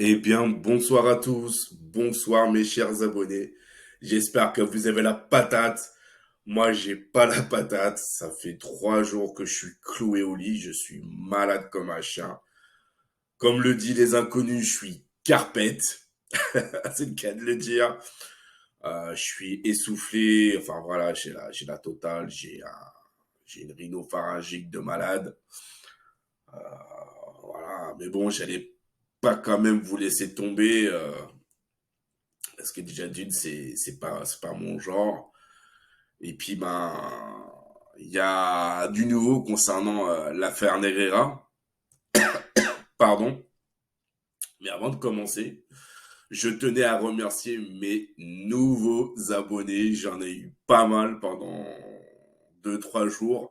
Eh bien, bonsoir à tous, bonsoir mes chers abonnés. J'espère que vous avez la patate. Moi, j'ai pas la patate. Ça fait 3 jours que je suis cloué au lit. Je suis malade comme un chien. Comme le dit les inconnus, je suis carpette. C'est le cas de le dire. Je suis essoufflé. Enfin voilà, j'ai la totale. J'ai une rhinopharyngite de malade. Voilà. Mais bon, j'allais pas quand même vous laisser tomber. Parce que déjà d'une, c'est pas mon genre. Et puis ben, il y a du nouveau concernant l'affaire Negreira. Pardon. Mais avant de commencer, je tenais à remercier mes nouveaux abonnés. J'en ai eu pas mal pendant 2, 3 jours.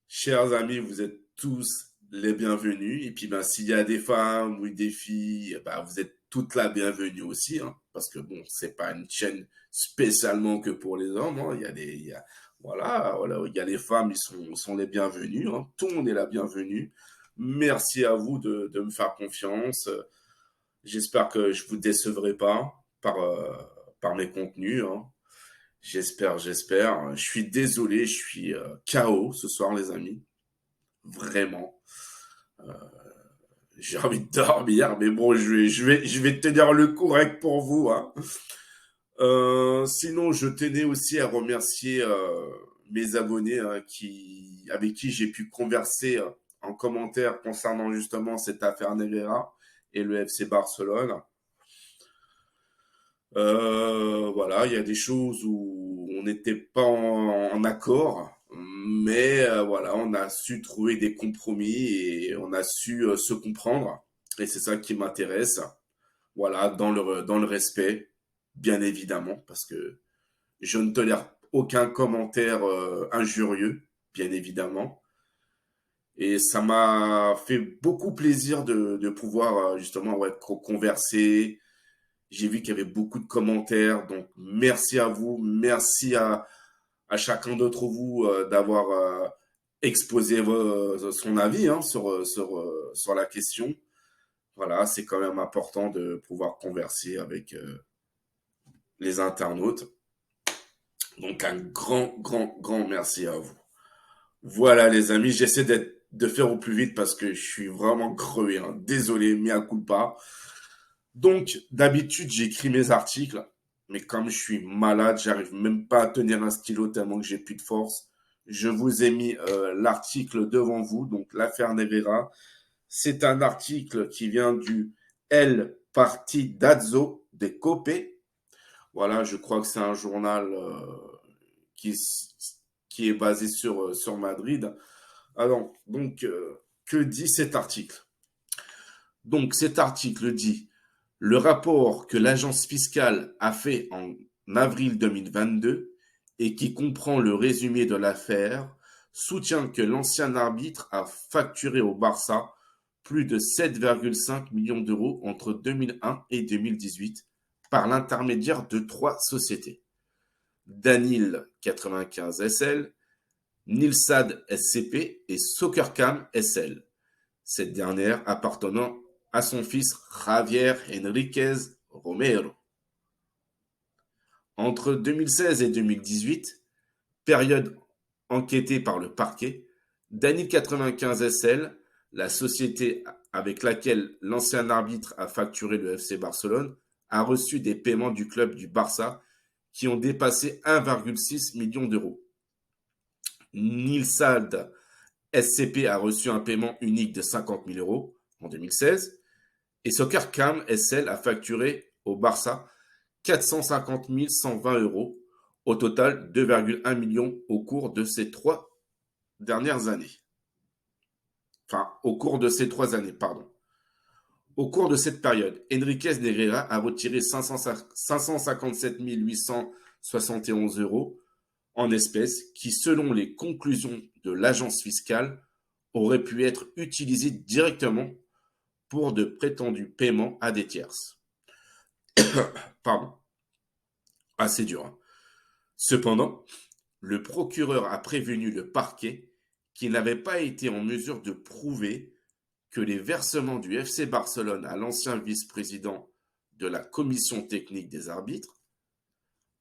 Chers amis, vous êtes tous les bienvenus. Et puis, ben, s'il y a des femmes ou des filles, ben, vous êtes toutes la bienvenue aussi, hein, parce que bon, c'est pas une chaîne spécialement que pour les hommes, hein. Voilà, il y a les femmes, ils sont les bienvenus, hein. Tout le monde est la bienvenue. Merci à vous de me faire confiance. J'espère que je vous décevrai pas par mes contenus, hein. J'espère. Je suis désolé, je suis KO ce soir, les amis. Vraiment. J'ai envie de dormir, mais bon, je vais tenir le correct pour vous, hein. Sinon, je tenais aussi à remercier mes abonnés, hein, avec qui j'ai pu converser en commentaire concernant justement cette affaire Nevera et le FC Barcelone. Voilà, il y a des choses où on n'était pas en accord, mais voilà, on a su trouver des compromis et on a su se comprendre. Et c'est ça qui m'intéresse. Voilà, dans le respect, bien évidemment, parce que je ne tolère aucun commentaire injurieux, bien évidemment. Et ça m'a fait beaucoup plaisir de pouvoir justement ouais, converser. J'ai vu qu'il y avait beaucoup de commentaires, donc merci à vous, merci à chacun d'entre vous d'avoir exposé son avis hein, sur la question. Voilà, c'est quand même important de pouvoir converser avec les internautes. Donc un grand, grand, grand merci à vous. Voilà les amis, j'essaie de faire au plus vite parce que je suis vraiment crevé. Hein. Désolé, mea culpa. Donc d'habitude j'écris mes articles, mais comme je suis malade, j'arrive même pas à tenir un stylo tellement que j'ai plus de force. Je vous ai mis l'article devant vous, donc l'affaire Nevera. C'est un article qui vient du El Partidazzo de Cope. Voilà, je crois que c'est un journal qui, qui est basé sur Madrid. Alors, donc, que dit cet article? Donc, cet article dit le rapport que l'agence fiscale a fait en avril 2022 et qui comprend le résumé de l'affaire soutient que l'ancien arbitre a facturé au Barça plus de 7,5 millions d'euros entre 2001 et 2018 par l'intermédiaire de 3 sociétés. Danil 95 SL, Nilsad SCP et Soccercam SL, cette dernière appartenant à son fils Javier Enriquez Romero. Entre 2016 et 2018, période enquêtée par le parquet, Danil 95 SL, la société avec laquelle l'ancien arbitre a facturé le FC Barcelone, a reçu des paiements du club du Barça qui ont dépassé 1,6 million d'euros. Nilsad SCP a reçu un paiement unique de 50 000 euros en 2016 et Soccercam SL a facturé au Barça 450 120 euros, au total 2,1 millions au cours de ces 3 dernières années. Enfin, au cours de ces 3 années, pardon. Au cours de cette période, Enriquez Negreira a retiré 557 871 euros en espèces qui, selon les conclusions de l'agence fiscale, auraient pu être utilisés directement pour de prétendus paiements à des tierces. Pardon. Assez dur. Hein. Cependant, le procureur a prévenu le parquet qu'il n'avait pas été en mesure de prouver que les versements du FC Barcelone à l'ancien vice-président de la commission technique des arbitres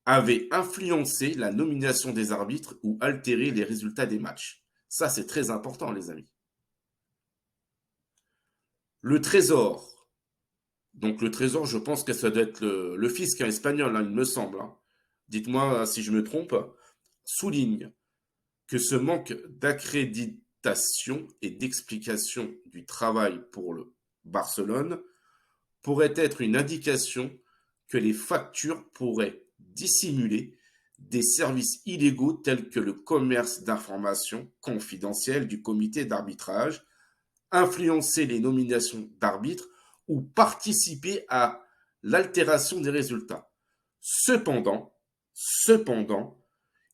avaient influencé la nomination des arbitres ou altéré les résultats des matchs. Ça, c'est très important, les amis. Le Trésor. Donc le Trésor, je pense que ça doit être le fisc espagnol, hein, il me semble. Hein. Dites-moi si je me trompe. Souligne que ce manque d'accréditation et d'explication du travail pour le Barcelone pourrait être une indication que les factures pourraient dissimuler des services illégaux tels que le commerce d'informations confidentielles du comité d'arbitrage, influencer les nominations d'arbitres ou participer à l'altération des résultats. Cependant,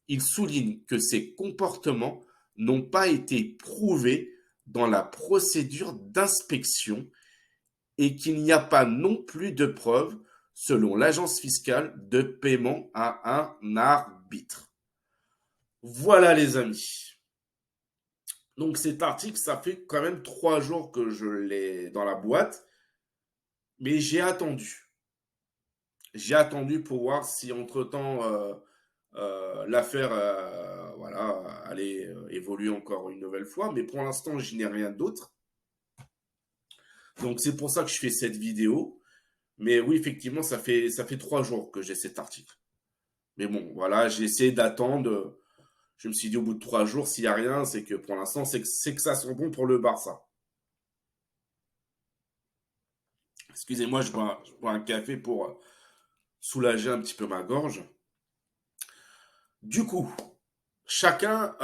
il souligne que ces comportements n'ont pas été prouvés dans la procédure d'inspection et qu'il n'y a pas non plus de preuves, selon l'agence fiscale, de paiement à un arbitre. Voilà les amis. Donc cet article, ça fait quand même 3 jours que je l'ai dans la boîte, mais j'ai attendu. J'ai attendu pour voir si entre-temps l'affaire voilà, allait évoluer encore une nouvelle fois, mais pour l'instant, je n'ai rien d'autre. Donc c'est pour ça que je fais cette vidéo. Mais oui, effectivement, ça fait 3 jours que j'ai cet article. Mais bon, voilà, j'ai essayé d'attendre. Je me suis dit au bout de 3 jours, s'il n'y a rien, c'est que pour l'instant, c'est que ça sent bon pour le Barça. Excusez-moi, je bois un café pour soulager un petit peu ma gorge. Du coup, chacun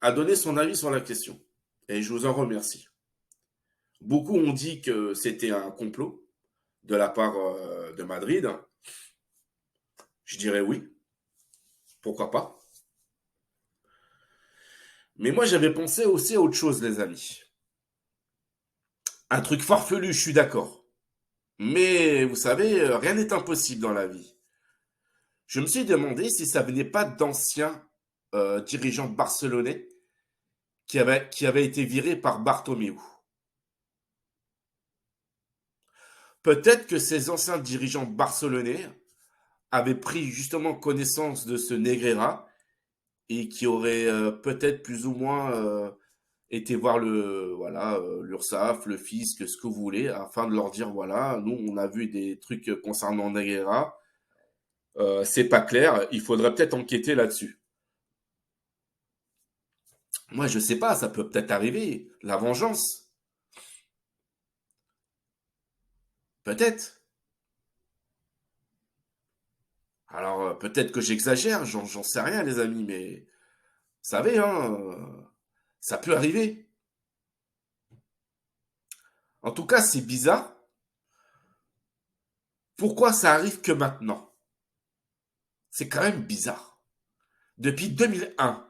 a donné son avis sur la question. Et je vous en remercie. Beaucoup ont dit que c'était un complot de la part de Madrid. Je dirais oui, pourquoi pas. Mais moi, j'avais pensé aussi à autre chose, les amis. Un truc farfelu, je suis d'accord. Mais vous savez, rien n'est impossible dans la vie. Je me suis demandé si ça venait pas d'anciens dirigeants barcelonais qui avaient été virés par Bartomeu. Peut-être que ces anciens dirigeants barcelonais avaient pris justement connaissance de ce Negreira et qui auraient peut-être plus ou moins été voir voilà, l'URSSAF, le fisc, ce que vous voulez, afin de leur dire voilà, nous on a vu des trucs concernant Negreira, c'est pas clair, il faudrait peut-être enquêter là-dessus. Moi je sais pas, ça peut peut-être arriver, la vengeance, peut-être. Alors peut-être que j'exagère, j'en sais rien les amis, mais vous savez, hein, ça peut arriver. En tout cas, c'est bizarre. Pourquoi ça arrive que maintenant? C'est quand même bizarre. Depuis 2001.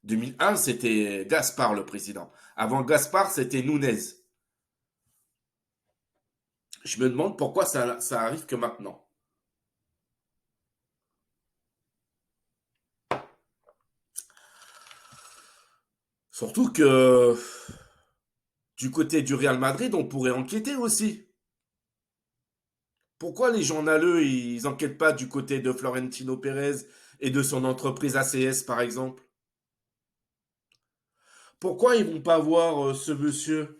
2001, c'était Gaspard le président. Avant Gaspard, c'était Nunez. Je me demande pourquoi ça arrive que maintenant. Surtout que du côté du Real Madrid, on pourrait enquêter aussi. Pourquoi les journaleux, ils enquêtent pas du côté de Florentino Pérez et de son entreprise ACS, par exemple? Pourquoi ils vont pas voir ce monsieur?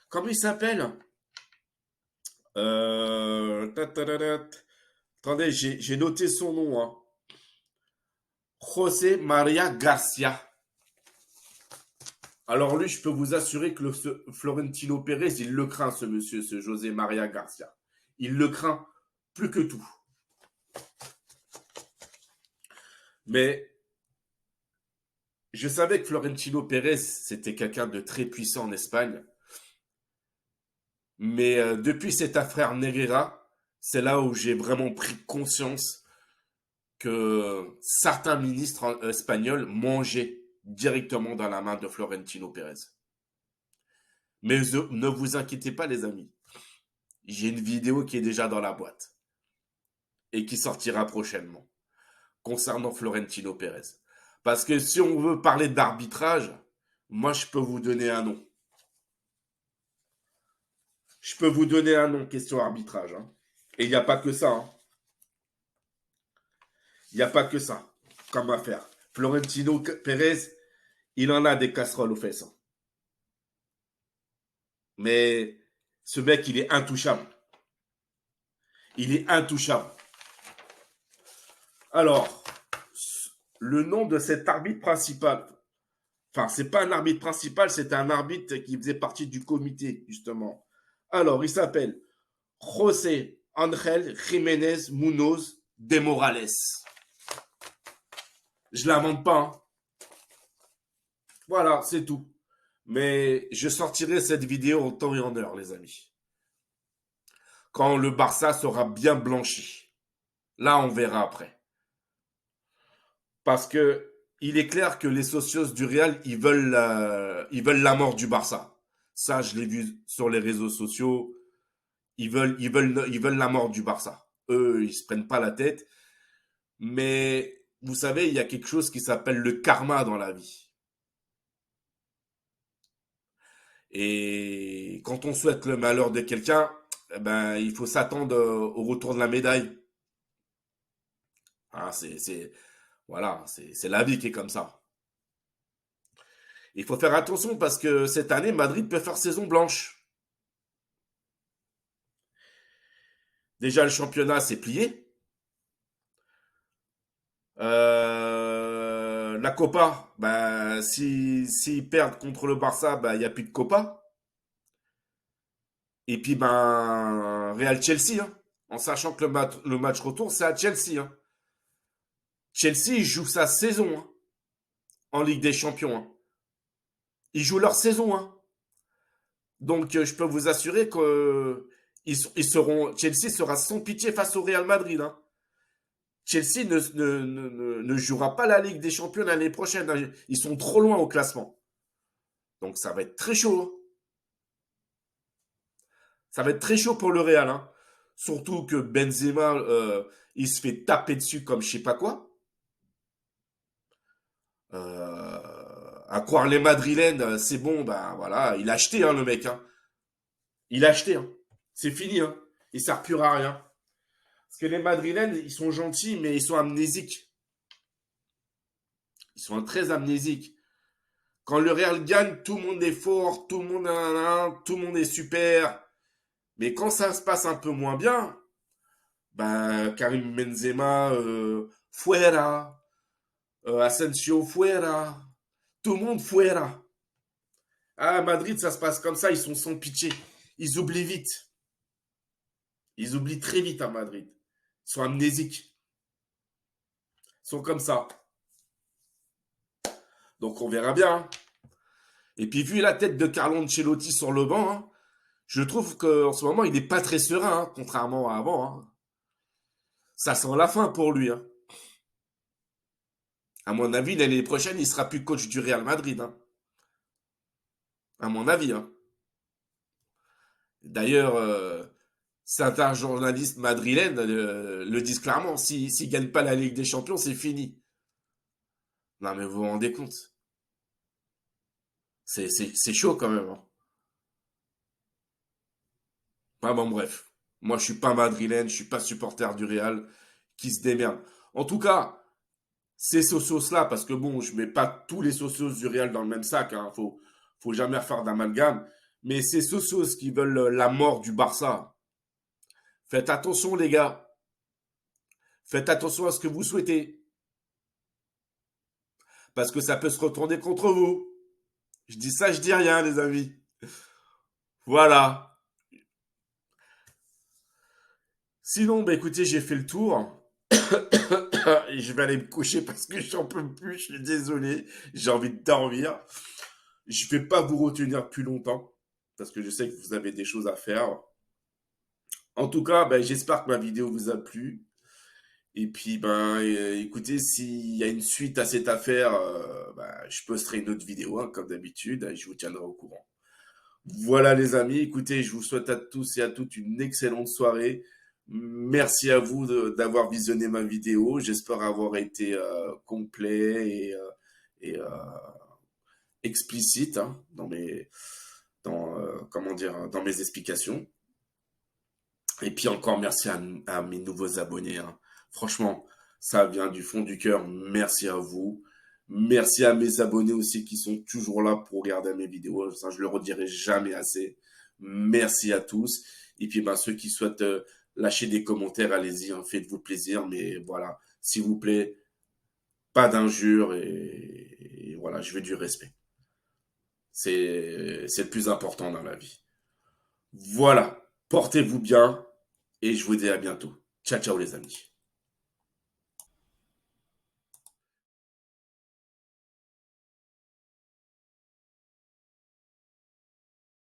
Comment il s'appelle? Attendez, j'ai noté son nom. Hein. José María Garcia. Alors lui, je peux vous assurer que Florentino Pérez, il le craint, ce monsieur, ce José María Garcia. Il le craint plus que tout. Mais je savais que Florentino Pérez, c'était quelqu'un de très puissant en Espagne. Mais depuis cette affaire Negreira, c'est là où j'ai vraiment pris conscience que certains ministres espagnols mangeaient directement dans la main de Florentino Pérez. Mais ne vous inquiétez pas les amis, j'ai une vidéo qui est déjà dans la boîte et qui sortira prochainement concernant Florentino Pérez. Parce que si on veut parler d'arbitrage, moi je peux vous donner un nom. Je peux vous donner un nom, question arbitrage. Hein. Et il n'y a pas que ça. Hein. Il n'y a pas que ça comme affaire. Florentino Pérez, il en a des casseroles aux fesses. Hein. Mais ce mec, il est intouchable. Il est intouchable. Alors, le nom de cet arbitre principal, enfin, c'est pas un arbitre principal, c'est un arbitre qui faisait partie du comité, justement. Alors, il s'appelle José Ángel Jiménez Munoz de Morales. Je l'invente pas. Hein. Voilà, c'est tout. Mais je sortirai cette vidéo en temps et en heure, les amis. Quand le Barça sera bien blanchi. Là, on verra après. Parce que il est clair que les socios du Real, ils veulent la mort du Barça. Ça, je l'ai vu sur les réseaux sociaux. Ils veulent la mort du Barça. Eux, ils se prennent pas la tête. Mais vous savez, il y a quelque chose qui s'appelle le karma dans la vie. Et quand on souhaite le malheur de quelqu'un, eh ben, il faut s'attendre au retour de la médaille. Hein, voilà, c'est la vie qui est comme ça. Il faut faire attention parce que cette année, Madrid peut faire saison blanche. Déjà, le championnat s'est plié. La Copa, bah, s'ils perdent contre le Barça, bah, il n'y a plus de Copa. Et puis, ben, Real Chelsea, hein, en sachant que le match retour, c'est à Chelsea. Hein. Chelsea, ils jouent sa saison hein, en Ligue des Champions. Hein. Ils jouent leur saison. Hein. Donc, je peux vous assurer que Chelsea sera sans pitié face au Real Madrid. Hein. Chelsea ne jouera pas la Ligue des Champions l'année prochaine. Hein. Ils sont trop loin au classement. Donc, ça va être très chaud. Hein. Ça va être très chaud pour le Real. Hein. Surtout que Benzema, il se fait taper dessus comme je sais pas quoi. À croire les Madrilènes, c'est bon, ben voilà, il a acheté hein, le mec. Hein. Il a acheté. Hein. C'est fini. Hein. Il sert plus à rien. Parce que les Madrilènes, ils sont gentils, mais ils sont amnésiques. Ils sont très amnésiques. Quand le Real gagne, tout le monde est fort, tout le monde, tout le monde est super. Mais quand ça se passe un peu moins bien, ben Karim Benzema, fuera, Asensio, fuera, tout le monde fuera. Ah, à Madrid, ça se passe comme ça, ils sont sans pitié. Ils oublient vite. Ils oublient très vite à Madrid. Ils sont amnésiques. Ils sont comme ça. Donc on verra bien. Hein. Et puis vu la tête de Carlo Ancelotti sur le banc, hein, je trouve qu'en ce moment il n'est pas très serein, hein, contrairement à avant. Hein. Ça sent la fin pour lui. Hein. À mon avis, l'année prochaine, il sera plus coach du Real Madrid. Hein. À mon avis. Hein. D'ailleurs, certains journalistes madrilènes le disent clairement. S'il ne gagne pas la Ligue des Champions, c'est fini. Non mais vous vous rendez compte. C'est chaud quand même. Hein. Ah bon, bref. Moi, je suis pas madrilène, je suis pas supporter du Real, qui se démerde. En tout cas, ces sauces-là, parce que bon, je mets pas tous les sauces du Real dans le même sac, hein, faut jamais faire d'amalgame. Mais ces sauces qui veulent la mort du Barça, faites attention les gars. Faites attention à ce que vous souhaitez. Parce que ça peut se retourner contre vous. Je dis ça, je dis rien, les amis. Voilà. Sinon, bah écoutez, j'ai fait le tour. Et je vais aller me coucher parce que j'en peux plus, je suis désolé. J'ai envie de dormir. Je vais pas vous retenir plus longtemps parce que je sais que vous avez des choses à faire. En tout cas, ben, j'espère que ma vidéo vous a plu. Et puis, ben, écoutez, s'il y a une suite à cette affaire, ben, je posterai une autre vidéo, hein, comme d'habitude, et je vous tiendrai au courant. Voilà, les amis. Écoutez, je vous souhaite à tous et à toutes une excellente soirée. Merci à vous d'avoir visionné ma vidéo. J'espère avoir été complet et explicite hein, dans comment dire, dans mes explications. Et puis encore merci à mes nouveaux abonnés, hein. Franchement, ça vient du fond du cœur. Merci à vous. Merci à mes abonnés aussi qui sont toujours là pour regarder mes vidéos. Ça, je le redirai jamais assez. Merci à tous. Et puis, ben, ceux qui souhaitent lâcher des commentaires, allez-y, hein, faites-vous plaisir. Mais voilà, s'il vous plaît, pas d'injures et voilà, je veux du respect. C'est le plus important dans la vie. Voilà, portez-vous bien et je vous dis à bientôt. Ciao, ciao les amis.